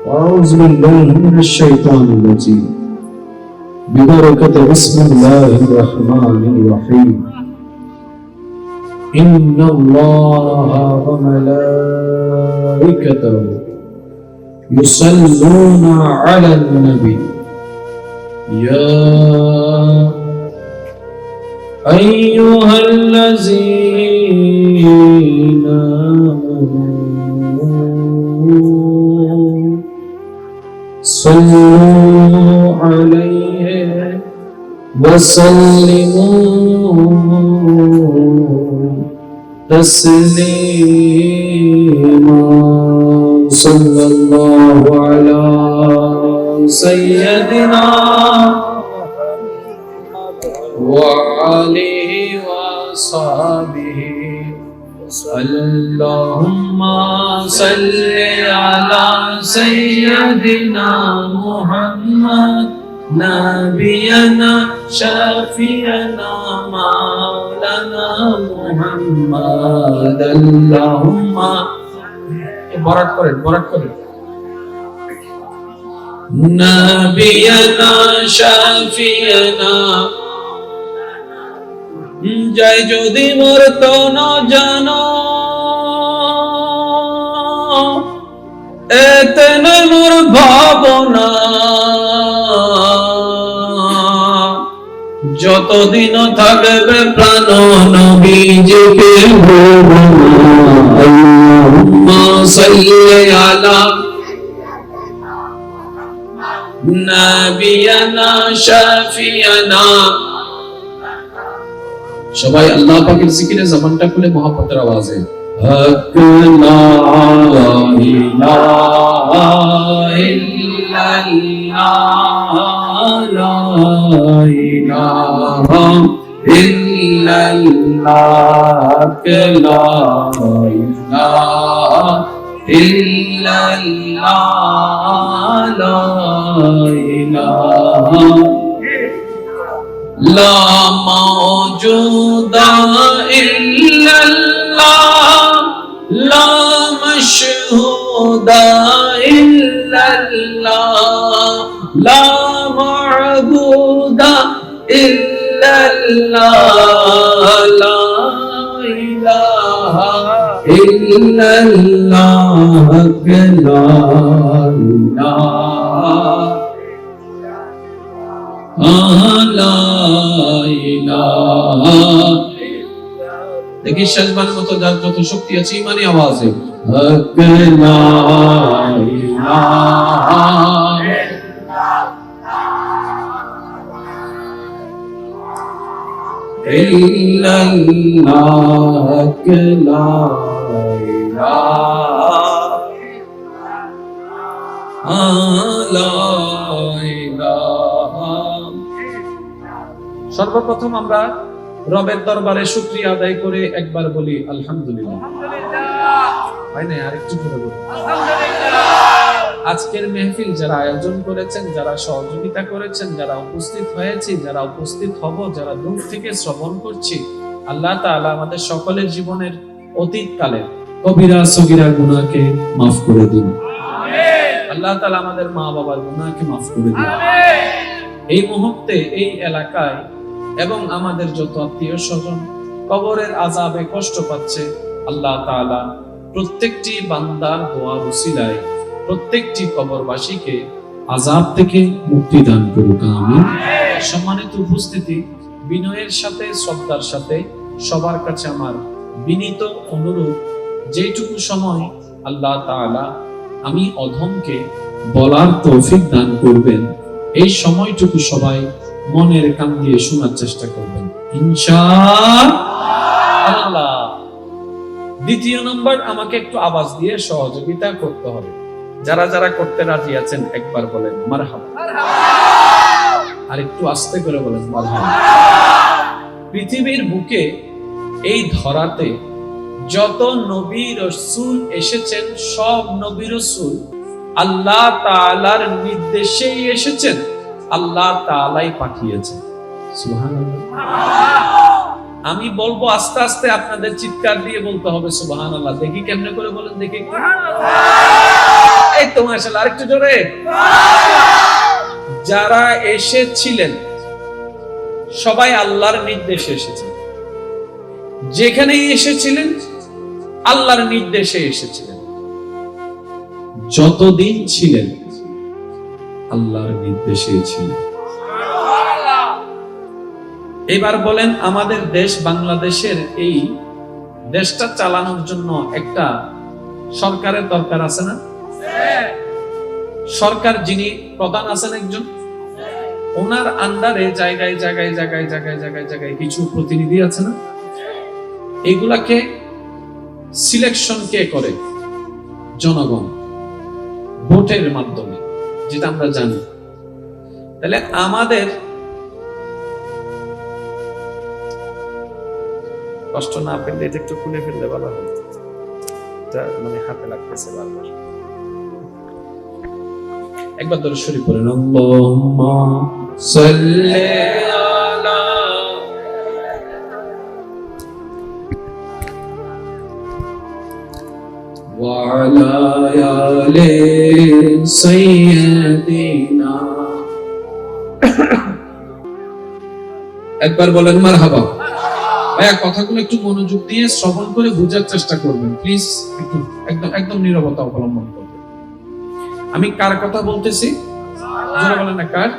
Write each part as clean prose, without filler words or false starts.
أعوذ بالله من الشيطان الرجيم ببركة بسم الله الرحمن الرحيم إن الله وملائكته يصلون على النبي يا أيها الذين آمنوا صلوا عليه وسلموا تسليما صلى الله على سيدنا وآله وصحبه اللهم صل على سيدنا محمد نبينا شافينا مولانا محمد اللهم বরাত করেন নবিয়ানা শাফিয়ানা জয় যদি মরত না জানো এতন মোর ভাবনা যতদিন থাকবে প্রাণ নবীজিকে আল্লাহুম্মা সাল্লি আলা নবিয়ানা শাফিয়ানা সবাই আল্লাহ পাকের জিকিরে জবানটা খুলে মুহাব্বতের আওয়াজে হক লা ইলাহা ইল্লাল্লাহ লা ইলাহা ইল্লাল্লাহ লা ইলাহা ইল্লাল্লাহ লা ইলাহা لا موجود إلا الله لا مشهود إلا الله لا معبود إلا الله لا إله إلا الله لا إله দেখি শেষবার মতো যার যত শক্তি আছে ইমানি আওয়াজে হক লা ইলাহা ইল্লাল্লাহ হক লা ইলাহা সর্বপ্রথম আমরা রবের দরবারে শুকরিয়া আদায় করে একবার বলি আলহামদুলিল্লাহ। হয় না আরেকটু করে বলি আলহামদুলিল্লাহ। আজকের মেহফিল যারা আয়োজন করেছেন, যারা সহযোগিতা করেছেন, যারা উপস্থিত হয়েছে, যারা উপস্থিত হব, যারা দূর থেকে শ্রবণ করছি, আল্লাহ তাআলা আমাদের সকলের জীবনের অতীত কালের কবিরা সগীরা গুনাহকে মাফ করে দিন। আমিন। আল্লাহ তাআলা আমাদের মা বাবার গুনাহকে মাফ করে দিন। আমিন। এই মুহূর্তে এই এলাকায় এবং আমাদের যত আত্মীয় স্বজন কবরের আযাবে কষ্ট পাচ্ছে, আল্লাহ তাআলা প্রত্যেকটি বান্দার দোয়া ওসিলায় প্রত্যেকটি কবরবাসীকে আযাব থেকে মুক্তি দান করুক। আমিন। সম্মানিত উপস্থিতি, বিনয়ের সাথে শ্রদ্ধার সাথে সবার কাছে আমার বিনীত অনুরোধ, যেটুকু সময় আল্লাহ তাআলা আমি অধমকে বলার তৌফিক দান করবেন, এই সময়টুকু সবাই মনের কান দিয়ে শোনার চেষ্টা করবেন ইনশাআল্লাহ। দ্বিতীয় নম্বর, আমাকে একটু আওয়াজ দিয়ে সহযোগিতা করতে হবে। যারা যারা করতে রাজি আছেন একবার বলেন মারহাবা। আর একটু আস্তে করে বলেন মারহাবা। পৃথিবীর বুকে এই ধরাতে যত নবী রাসূল এসেছেন, সব নবী রাসূল আল্লাহ তাআলার নির্দেশেই এসেছেন, আল্লাহ তাআলাই পাঠিয়েছেন। সুবহানাল্লাহ। আমি বলবো আস্তে আস্তে, আপনাদের চিৎকার দিয়ে বলতে হবে সুবহানাল্লাহ। দেখি কেমনে করে বলেন, দেখি এই তো মাশাআল্লাহ, আরেকটু জোরে। যারা এসেছিলেন সবাই আল্লাহর নির্দেশে এসেছেন। যেখানেই এসেছিলেন আল্লাহর নির্দেশে এসেছিলেন। যতদিন ছিলেন আল্লাহর নির্দেশে ছিলেন। এবার বলেন, আমাদের দেশ বাংলাদেশের এই দেশটা চালানোর জন্য একটা সরকারের দরকার আছে না? সরকার যিনি প্রধান আছেন একজন, ওনার আন্ডারে জায়গায় জায়গায় জায়গায় জায়গায় জায়গায় জায়গায় কিছু প্রতিনিধি আছে না? এগুলাকে সিলেকশন কে করে? জনগণ, ভোটের মাধ্যমে, যেটা আমরা জানি। তাহলে আমাদের কষ্ট না পেলে এটা একটু খুলে ফেললে ভালো হয়, মানে হাতে লাগতেছে বারবার। একবার দরুদ শরীফ পড়েন, আল্লাহুম্মা সাল্লি আলা ওয়া আলা আলি সাইয়্যিদিনা। একবার বলেন মারহাবা। ভাইয়া কথাগুলো একটু মনোযোগ দিয়ে শ্রবণ করে বোঝার চেষ্টা করবেন প্লিজ। একটু একদম একদম নীরবতা অবলম্বন করবেন। আমি কার কথা বলতেছি? জোরে বলেন না, কার?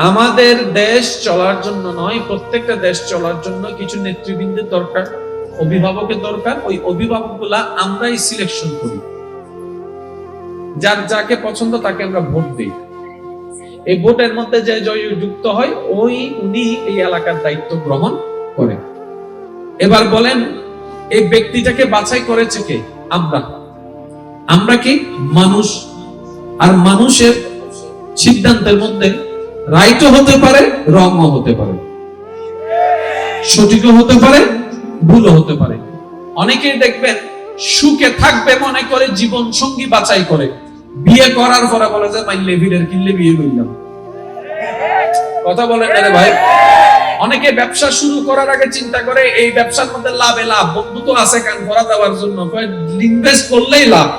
আমাদের দেশ চলার জন্য নয়, প্রত্যেকটা দেশ চলার জন্য কিছু নেতৃবৃন্দের দরকার, অভিভাবকের দরকার। ওই অভিভাবকগুলা আমরাই সিলেকশন করি। যার যাকে পছন্দ তাকে আমরা ভোট দিই। এই ভোটের মধ্যে যে জয়যুক্ত হয় উনি এই এলাকার দায়িত্ব গ্রহণ করে। এবার বলেন, এই ব্যক্তিটাকে বাছাই করেছে কে? আমরা। আমরা কি? মানুষ। আর মানুষের সিদ্ধান্তের মধ্যে রাইটও হতে পারে, রংও হতে পারে, সঠিকও হতে পারে, ভুলও হতে পারে। অনেকেই দেখবেন সুখে থাকবে মনে করে জীবন সঙ্গী বাছাই করে, বিয়ে করার পরে বলে যে মাইলে ভিড়ের কিনলে বিয়ে করলাম। কথা বলেন না রে ভাই। অনেকে ব্যবসা শুরু করার আগে চিন্তা করে এই ব্যবসার মধ্যে লাভে লাভ, বন্ধু তো আছে কান ভরা দেওয়ার জন্য, ইনভেস্ট করলেই লাভ।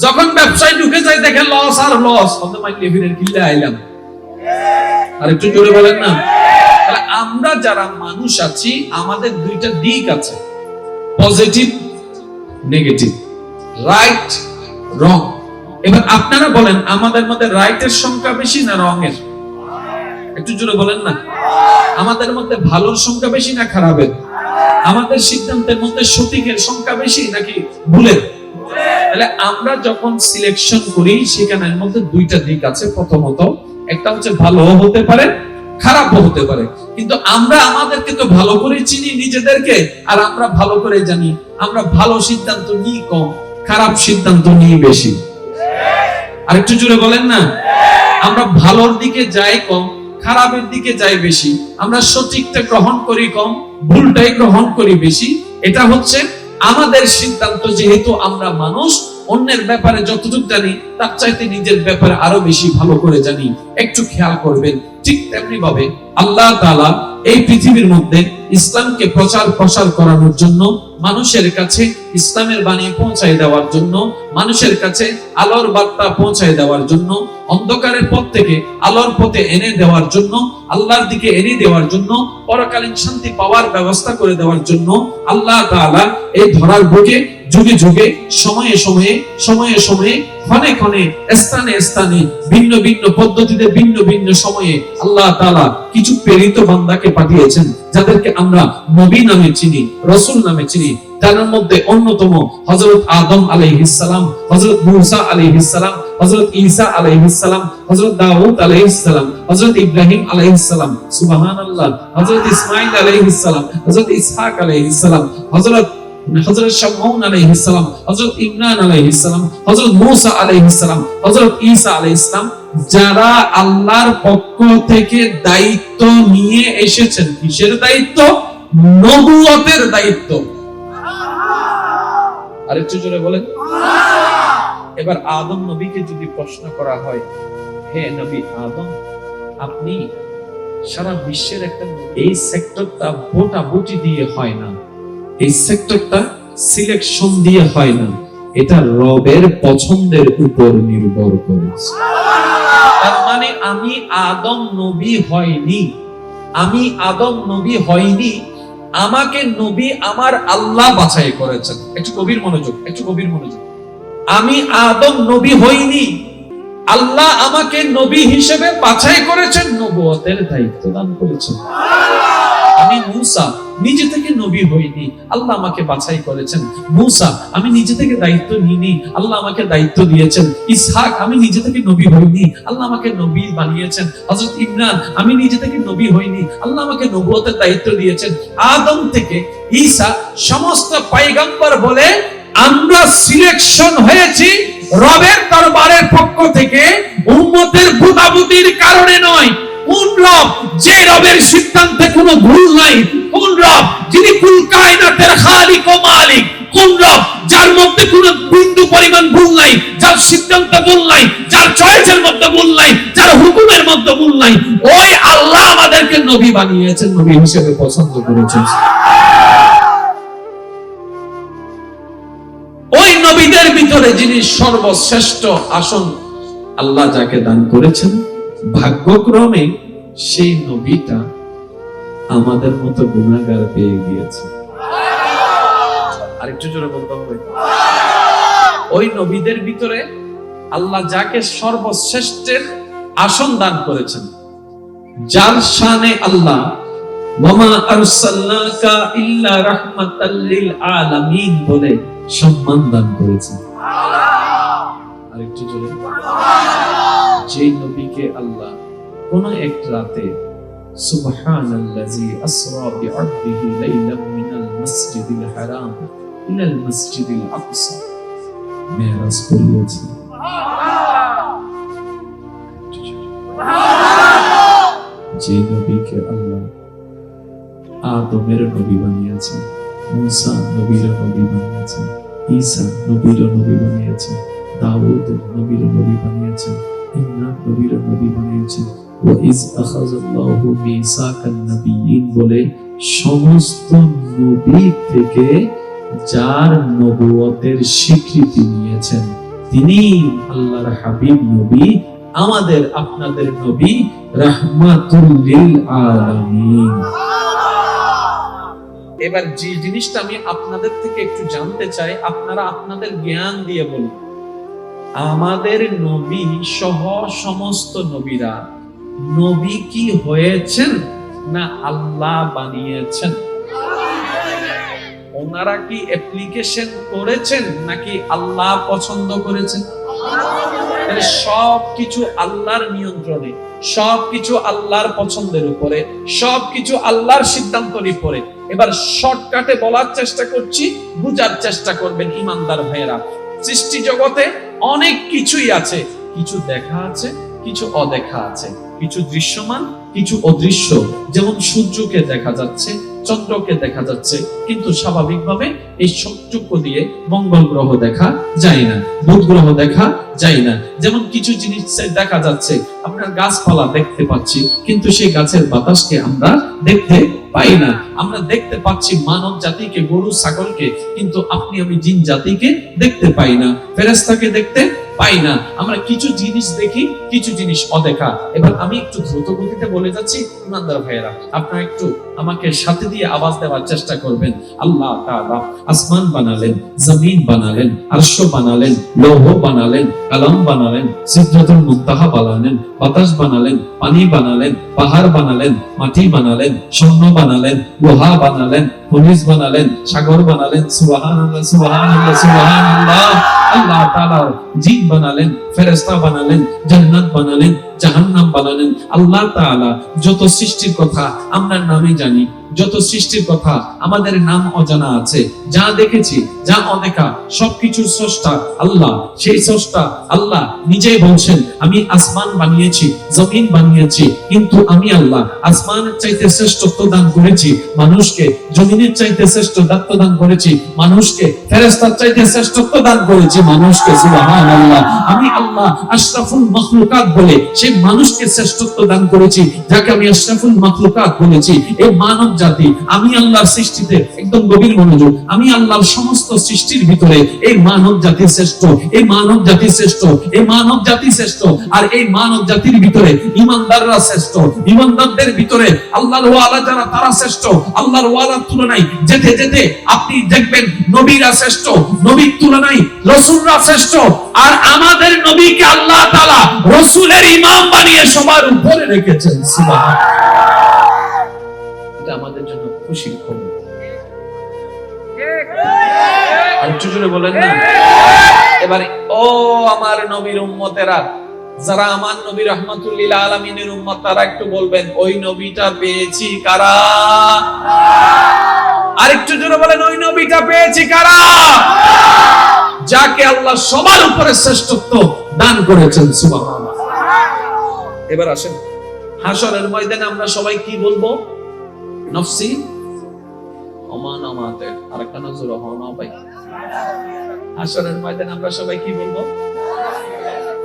যখন ব্যবসায় ঢুকে যায় দেখে লস আর লস, অত মাইলে ভিড়ের কিনলে আইলাম। আর একটু জোরে বলেন না। তাহলে আমরা যারা মানুষ আছি আমাদের দুইটা দিক আছে, পজিটিভ, নেগেটিভ, রাইট, রং। এবার আপনারা বলেন, আমাদের মধ্যে রাইটের সংখ্যা বেশি না রঙের? একটু জোরে বলেন না। আমাদের মধ্যে ভালোর সংখ্যা বেশি না খারাপের? আমাদের সিদ্ধান্তের মধ্যে সঠিকের সংখ্যা বেশি নাকি ভুলের? তাহলে আমরা যখন সিলেকশন করি সেখানের মধ্যে দুইটা দিক আছে। প্রথমত একটা হচ্ছে ভালো হতে পারে, খারাপও হতে পারে, কিন্তু আমরা আমাদেরকে তো ভালো করে চিনি নিজেদেরকে, আর আমরা ভালো করে জানি আমরা ভালো সিদ্ধান্ত নিই কম, খারাপ সিদ্ধান্ত নিই বেশি। আর একটু জোরে বলেন না। আমরা ভালোর দিকে যাই কম, খারাপের দিকে যাই বেশি। আমরা সঠিকটা গ্রহণ করি কম, ভুলটাই গ্রহণ করি বেশি। এটা হচ্ছে আমাদের সিদ্ধান্ত। যেহেতু আমরা মানুষ, অন্যের ব্যাপারে যতটুকু জানি তার চাইতে নিজের ব্যাপারে আরো বেশি ভালো করে জানি। একটু খেয়াল করবেন। ঠিক তেমনি ভাবে আল্লাহ তাআলা এই পৃথিবীর মধ্যে ইসলামকে প্রচার প্রসার করানোর জন্য, মানুষের কাছে ইসলামের বাণী পৌঁছায় দেওয়ার জন্য, মানুষের কাছে আলোর বার্তা পৌঁছায় দেওয়ার জন্য, অন্ধকারের পথ থেকে আলোর পথে এনে দেওয়ার জন্য, আল্লাহর দিকে এনে দেওয়ার জন্য, পরকালীন শান্তি পাওয়ার ব্যবস্থা করে দেওয়ার জন্য আল্লাহ তাআলা এই ধরার বুকে যুগে যুগে, সময়ে সময়ে, সময়ে সময়ে, ক্ষণে ক্ষণে, স্থানে স্থানে, ভিন্ন ভিন্ন পদ্ধতিতে, ভিন্ন ভিন্ন সময়ে আল্লাহ তাআলা কিছু প্রেরিত বান্দাকে পাঠিয়েছেন, যাদেরকে আমরা নবী নামে চিনি, রাসূল নামে চিনি। তার মধ্যে অন্যতম হযরত আদম আলাইহিস সালাম, হযরত মূসা আলাইহিস সালাম, হযরত ঈসা আলাইহিস সালাম, হযরত দাউদ আলাইহিস সালাম, হযরত ইব্রাহিম আলাইহিস সালাম, সুবহানাল্লাহ, হযরত ইসমাঈল আলাইহিস সালাম, হযরত ইসহাক আলাইহিস সালাম, হযরত শামউন আলাইহিস সালাম, হযরত ইমরান আলাইহিস সালাম, হযরত মূসা আলাইহিস সালাম, হযরত ঈসা আলাইহিস সালাম, যারা আল্লাহর পক্ষ থেকে দায়িত্ব নিয়ে এসেছেন। কিসের দায়িত্ব? নবুয়তের দায়িত্ব। আরেকটু জোরে বলেন। এবার আদম নবীকে যদি প্রশ্ন করা হয়, হে নবী আদম, আপনি সারা বিশ্বের একটা, এই সেক্টরটা ভোটাভুটি দিয়ে হয় না, এই সেক্টরটা সিলেকশন দিয়ে হয় না, এটা রবের পছন্দের উপর নির্ভর করেছে। তার মানে আমি আদম নবী হয়নি, আমাকে নবী আমার আল্লাহ বাছাই করেছেন। একটু গভীর মনোযোগ। আমি আদম নবী হইনি, আল্লাহ আমাকে নবী হিসেবে বাছাই করেছেন, নবুয়তের দায়িত্ব দান করেছেন। আমি মূসা নিজে থেকে নবী হইনি, আল্লাহ আমাকে বাছাই করেছেন। মূসা আমি নিজে থেকে দায়িত্ব নিইনি, আল্লাহ আমাকে দায়িত্ব দিয়েছেন। ইসহাক আমি নিজে থেকে নবী হইনি, আল্লাহ আমাকে নবী বানিয়েছেন। হযরত ইমরান আমি নিজে থেকে নবী হইনি, আল্লাহ আমাকে নবুয়তের দায়িত্ব দিয়েছেন। আদম থেকে ঈসা সমস্ত পয়গম্বর বলে আমরা সিলেকশন হয়েছি রবের দরবারের পক্ষ থেকে, উম্মতের বুদাবুদির কারণে নয়। কোন রব যে রবের সিদ্ধান্তে কোনো ভুল নাই, কোন রব যিনি কুল কায়নাতের খালিক ও মালিক, কোন রব যার মধ্যে কোনো বিন্দু পরিমাণ ভুল নাই, যার সিদ্ধান্তে ভুল নাই, যার চয়েসের মধ্যে ভুল নাই, যার হুকুমের মধ্যে ভুল নাই, ওই আল্লাহ আমাদেরকে নবী বানিয়েছেন, নবী হিসেবে পছন্দ করেছেন। ওই নবীদের ভিতরে যিনি সর্বশ্রেষ্ঠ আসন আল্লাহ যাকে দান করেছেন, ভাগ্যক্রমে সেই নবীটা আমাদের মতো গুনাহগার পেয়ে গিয়েছে। আরেকটু জোরে বলতে হবে। ওই নবীদের ভিতরে আল্লাহ যাকে সর্বশ্রেষ্ঠের আসন দান করেছেন, যার শানে আল্লাহ ওয়ামা আরসালনাকা ইল্লা রাহমাতাল লিল আলামিন বলে সম্মান দান করেছেন। আরেকটু জোরে। যে নবীকে আল্লাহ কোন এক রাতে সুবহানাল্লাযী আসরা বিআবদিহি লাইলাম মিনাল মাসজিদিল হারাম ইলাল মাসজিদিল আকসা মেরাজ করিয়েছেন। যে নবীকে আল্লাহ আদমের নবী বানিয়েছেন, মূসা নবীর নবী বানিয়েছেন, ঈসা নবীর নবী বানিয়েছেন, দাউদ নবীর নবী বানিয়েছেন, ইমরান নবীর নবী বানিয়েছেন। ওয়া ইজ আখাযাল্লাহু মিসাকান নাবিয়্যিন বলে সমস্ত নবী থেকে যার নবুয়তের স্বীকৃতি নিয়েছেন তিনি আল্লাহর হাবিব নবী, আমাদের আপনাদের নবী, রাহমাতুল লিল আলামিন। এবার যে জিনিসটা আমি আপনাদের থেকে একটু জানতে চাই, আপনারা আপনাদের জ্ঞান দিয়ে বলুন, আমাদের নবী সহ সমস্ত নবীরা নবী কি হয়েছেন না আল্লাহ বানিয়েছেন? ওনারা কি অ্যাপ্লিকেশন করেছেন নাকি আল্লাহ পছন্দ করেছেন? সবকিছু আল্লাহর নিয়ন্ত্রণে, সবকিছু আল্লাহর পছন্দের উপরে, সবকিছু আল্লাহর সিদ্ধান্তের উপরে। এবার শর্টকাটে বলার চেষ্টা করছি, বুঝার চেষ্টা করবেন ইমানদার ভাইয়েরা। সৃষ্টি জগতে অনেক কিছুই আছে, কিছু দেখা আছে, কিছু অদেখা আছে, কিছু দৃশ্যমান, কিছু অদৃশ্য। যেমন সূর্যকে দেখা যাচ্ছে, চন্দ্রকে দেখা যাচ্ছে, কিন্তু স্বাভাবিকভাবে এই চক্ষু দিয়ে মঙ্গল গ্রহ দেখা যায় না, বুধ গ্রহ দেখা যায় না। যেমন কিছু জিনিস দেখা যাচ্ছে, আপনার গাছপালা দেখতে পাচ্ছি, কিন্তু সেই গাছের বাতাসকে আমরা দেখতে পাই না। আমরা দেখতে পাচ্ছি মানব জাতিকে, গরু ছাগলকে, কিন্তু আপনি আমি জিন জাতিকে দেখতে পাই না, ফেরেশতাকে দেখতে পাই না। আমরা কিছু জিনিস দেখি, কিছু জিনিস অদেখা। এবার আমি একটু দ্রুত গতিতে বলে যাচ্ছি, ইমানদার ভাইয়েরা আপনারা একটু আমাকে সাথে দিয়ে আওয়াজ দেওয়ার চেষ্টা করবেন। আল্লাহ তাআলা আসমান বানালেন, জমিন বানালেন, আরশ বানালেন, লৌহ বানালেন, কালাম বানালেন, সিদরাতুল মুনতাহা বানালেন, বাতাস বানালেন, পানি বানালেন, পাহাড় বানালেন, মাটি বানালেন, স্বর্ণ বানালেন, লোহা বানালেন, খনিজ বানালেন, সাগর বানালেন। সুবহানাল্লাহ, সুবহানাল্লাহ, সুবহানাল্লাহ। আল্লাহ তাআলা জিন বানালেন, ফেরেশতা বানালেন, জান্নাত বানালেন, জাহান্নাম বানালেন। আল্লাহ তাআলা যত সৃষ্টির কথা আমরা নামে জানি, যত সৃষ্টির কথা আমাদের নাম অজানা আছে, যা দেখেছি, যা অদেখা, সবকিছুর স্রষ্টা আল্লাহ। সেই স্রষ্টা আল্লাহ নিজেই বলছেন, আমি আসমান বানিয়েছি, জমিন বানিয়েছি, কিন্তু আমি আল্লাহ আসমানের চাইতে শ্রেষ্ঠত্ব দান করেছি মানুষকে, জমিনের চাইতে শ্রেষ্ঠত্ব দান করেছি মানুষকে, ফেরেশতার চাইতে শ্রেষ্ঠত্ব দান করেছি মানুষকে। সুবহানাল্লাহ। আমি আল্লাহ আশরাফুল মাখলুকাত বলে সেই মানুষকে শ্রেষ্ঠত্ব দান করেছি, যাকে আমি আশরাফুল মাখলুকাত বলেছি। এই মানব জাতি, আমি আল্লাহর সৃষ্টিতে একদম গভীর মনোযোগ, আমি আল্লাহর সমস্ত সৃষ্টির ভিতরে এই মানব জাতি শ্রেষ্ঠ, এই মানব জাতি শ্রেষ্ঠ, এই মানব জাতি শ্রেষ্ঠ। আর এই মানব জাতির ভিতরে ইমানদাররা শ্রেষ্ঠ, ইমানদারদের ভিতরে আল্লাহর ওয়ালা যারা তারা শ্রেষ্ঠ। আল্লাহর ওয়ালার তুলনায় যেতে যেতে আপনি দেখবেন নবীরা শ্রেষ্ঠ, নবীর তুলনায় রাসূলরা শ্রেষ্ঠ। আর আমাদের নবীকে আল্লাহ তাআলা রাসূলের ইমাম বানিয়ে সবার উপরে রেখেছেন। সুবহানাল্লাহ। এটা আমাদের জন্য খুশির খবর। আর একটু জোরে বলেন না। এবারে ও আমার নবীর উম্মতেরা, যারা আমার নবী রাহমাতুল লিল আলামিনের উম্মত, তারা একটু বলবেন ওই নবীটা পেয়েছি কারা? আর একটু জোরে বলেন ওই নবীটা পেয়েছি কারা? যাকে আল্লাহ সবার উপরে শ্রেষ্ঠত্ব দান করেছেন। সুবহানাল্লাহ। এবার আসেন, হাশরের ময়দানে আমরা সবাই কি বলবো? নফসি ওমান আমাতে। আরেকটা নজর হওয়া ভাই, হাশরের ময়দানে আমরা সবাই কি বলবো?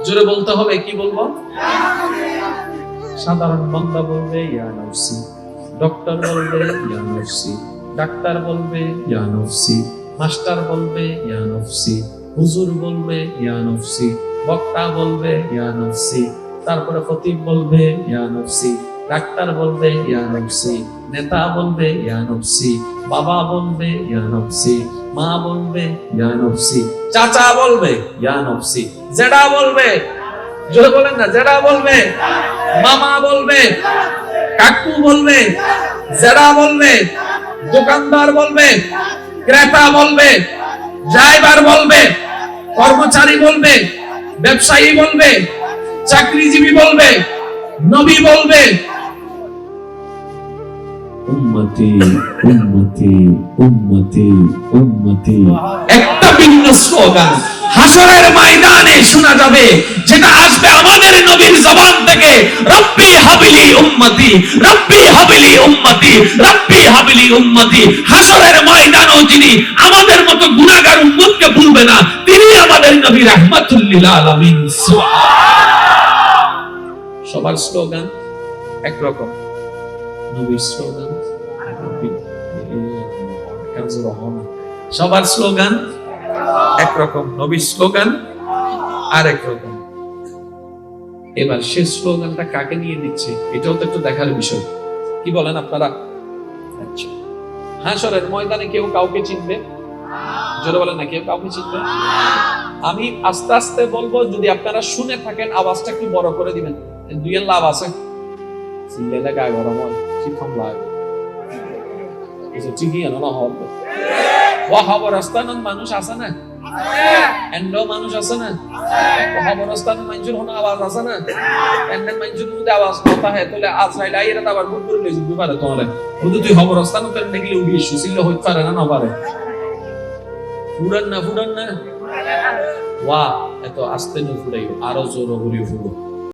জোরে বলতে হবে, কি বলবো? সাধারণ বান্দা বলবে ইয়া নফসি, ডক্টর বলবে ইয়া নফসি, ডাক্তার বলবে ইয়া নফসি, মাস্টার বলবে ইয়া নফসি, হুজুর বলবে ইয়া নফসি, বক্তা বলবে ইয়া নফসি, তারপরে খতিব বলবে ইয়া নফসি, ডাক্তার বলবে ইয়া নফসি, নেতা বলবে ইয়া নফসি, বাবা বলবে ইয়া নফসি, মা বলবে ইয়া নফসি, চাচা বলবে ইয়া নফসি, জেডা বলবে, জোরে বলেন না, জেডা বলবে, মামা বলবে, কাকু বলবে, জেডা বলবে, দোকানদার বলবে, ক্রেতা বলবে, ড্রাইভার বলবে, কর্মচারী বলবে, ব্যবসায়ী বলবে, চাকরিজীবী বলবে, নবী বলবে উম্মতি উম্মতি উম্মতি উম্মতি। একটা ভিন্ন স্লোগান হাশরের ময়দানে শোনা যাবে, যেটা আসবে আমাদের নবীর জবান থেকে, রব্বি হাবিলি উম্মতি, রব্বি হাবিলি উম্মতি, রব্বি হাবিলি উম্মতি। হাশরের ময়দানেও যিনি আমাদের মতো গুনাহগার উম্মতকে ভুলবে না, তিনি আমাদের নবী রাহমাতুল লিল আলামিন। সবার স্লোগান একরকম, নবীর স্লোগান সবার স্লোগান একরকম, নবীর স্লোগান আরেক রকম। এবার সে স্লোগানটা কাকে নিয়ে দিচ্ছে, এটাও তো একটু দেখার বিষয়। কি বলেন আপনারা? আচ্ছা, হাশরের ময়দানে কেউ কাউকে চিনবে? জোরে বলেন না, কেউ কাউকে চিনবে? আমি আস্তে আস্তে বলবো, যদি আপনারা শুনে থাকেন আওয়াজটা একটু বড় করে দিবেন। দুইয়ের লাভ আছে, সিলেলে গায়ে গরম হয়, শিক্ষম লাগে ঠিকই না হবে। খবরস্থানের মানুষ আছে না, এন্ডো মানুষ আছে না, খবরস্থানের মানুষের হন আওয়াজ আছে না, এন্ডের মানুষের মধ্যে আওয়াজ কথা হয়, তাহলে আজরাইল আইরা তো আবার গুড করে লই যেতে পারে। তাহলে শুধু তুই খবরস্থানও করে দেখলে উড়িয়ে সুশীল হইতে পারে না, না পারে? ফুরান না, ফুরান না, ওয়া এত আস্তে নে ফুরাইও, আরো জোর ঘুরিয়ে ফুরো।